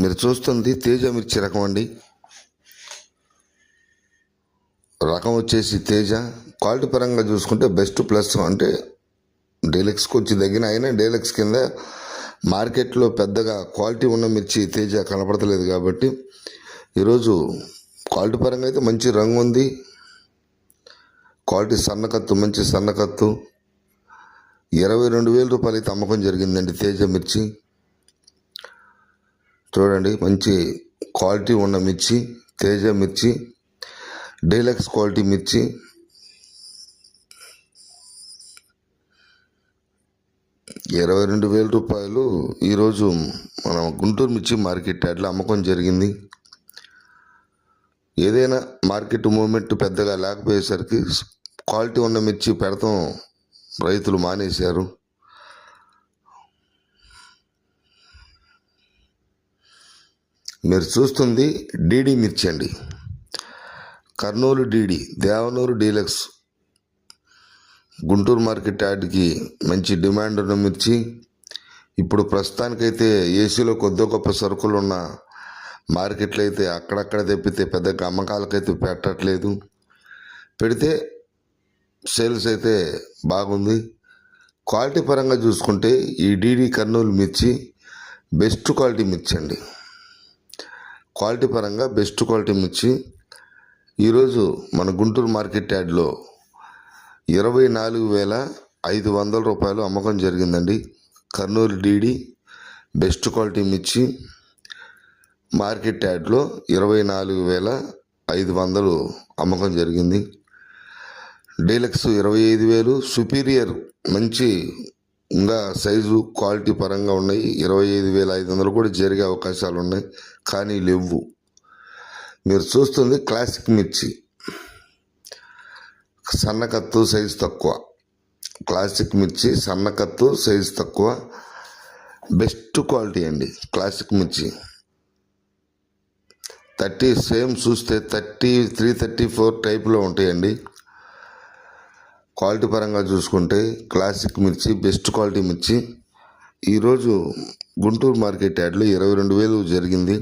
మీరు చూస్తుంది తేజ మిర్చి రకం అండి. రకం వచ్చేసి తేజ. క్వాలిటీ పరంగా చూసుకుంటే బెస్ట్ ప్లస్ అంటే డీలక్స్కి వచ్చి తగ్గిన అయినా డీలక్స్ కింద మార్కెట్లో పెద్దగా క్వాలిటీ ఉన్న మిర్చి తేజ కనపడతలేదు. కాబట్టి ఈరోజు క్వాలిటీ పరంగా అయితే మంచి రంగు ఉంది. క్వాలిటీ సన్నకత్తు, మంచి సన్నకత్తు 22,000 రూపాయలు అయితే అమ్మకం జరిగిందండి తేజ మిర్చి. చూడండి, మంచి క్వాలిటీ ఉన్న మిర్చి తేజ మిర్చి, డీలక్స్ క్వాలిటీ మిర్చి. ₹22,000 ఈరోజు మన గుంటూరు మిర్చి మార్కెట్ యార్డ్లో అమ్మకం జరిగింది. ఏదైనా మార్కెట్ మూవ్మెంట్ పెద్దగా లేకపోయేసరికి క్వాలిటీ ఉన్న మిర్చి పెడతాం రైతులు మానేశారు. మీరు చూస్తుంది డీడీ మిర్చి అండి. Kurnool DD, Devanuru deluxe Guntur market యార్డ్కి మంచి డిమాండ్ ఉన్న మిర్చి. ఇప్పుడు ప్రస్తుతానికైతే ఏసీలో కొద్ది గొప్ప సరుకులు ఉన్న మార్కెట్లు అయితే అక్కడక్కడ తెప్పితే పెద్దగా అమ్మకాలకైతే పెట్టట్లేదు. పెడితే సేల్స్ అయితే బాగుంది. క్వాలిటీ పరంగా చూసుకుంటే ఈ డీడీ కర్నూలు మిర్చి బెస్ట్ క్వాలిటీ మిర్చి అండి. క్వాలిటీ పరంగా బెస్ట్ క్వాలిటీ మిర్చి ఈరోజు మన గుంటూరు మార్కెట్ యార్డ్లో ₹24,500 అమ్మకం జరిగిందండి. కర్నూలు డీడీ బెస్ట్ క్వాలిటీ మిర్చి మార్కెట్ యార్డ్లో 24,500 అమ్మకం జరిగింది. డీలక్స్ 25,000, సుపీరియర్ మంచి ఇంకా సైజు క్వాలిటీ పరంగా ఉన్నాయి 25,500 కూడా జరిగే అవకాశాలు ఉన్నాయి, కానీ లేవు. మీరు చూస్తుంది క్లాసిక్ మిర్చి, సన్నకత్తు సైజు తక్కువ. క్లాసిక్ మిర్చి సన్నకత్తు సైజు తక్కువ, బెస్ట్ క్వాలిటీ అండి క్లాసిక్ మిర్చి. 30 సేమ్ చూస్తే 33, 34 టైప్లో ఉంటాయండి. క్వాలిటీ పరంగా చూసుకుంటే క్లాసిక్ మిర్చి బెస్ట్ క్వాలిటీ మిర్చి ఈరోజు గుంటూరు మార్కెట్ యార్డ్లో 22,000 జరిగింది.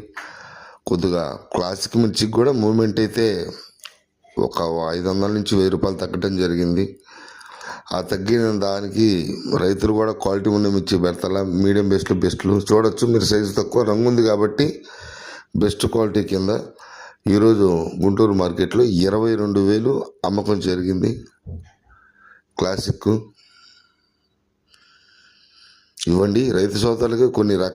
కొద్దిగా క్లాసిక్ మిర్చికి కూడా మూవ్మెంట్ అయితే ఒక 500 నుంచి 1,000 రూపాయలు తగ్గడం జరిగింది. ఆ తగ్గిన దానికి రైతులు కూడా క్వాలిటీ ఉన్న మిర్చి పెడతారా, మీడియం బెస్ట్లు చూడొచ్చు. మీరు సైజు తక్కువ, రంగు ఉంది కాబట్టి బెస్ట్ క్వాలిటీ కింద ఈరోజు గుంటూరు మార్కెట్లో 22,000 అమ్మకం జరిగింది క్లాసిక్. ఇవ్వండి రైతు సోదరులకి కొన్ని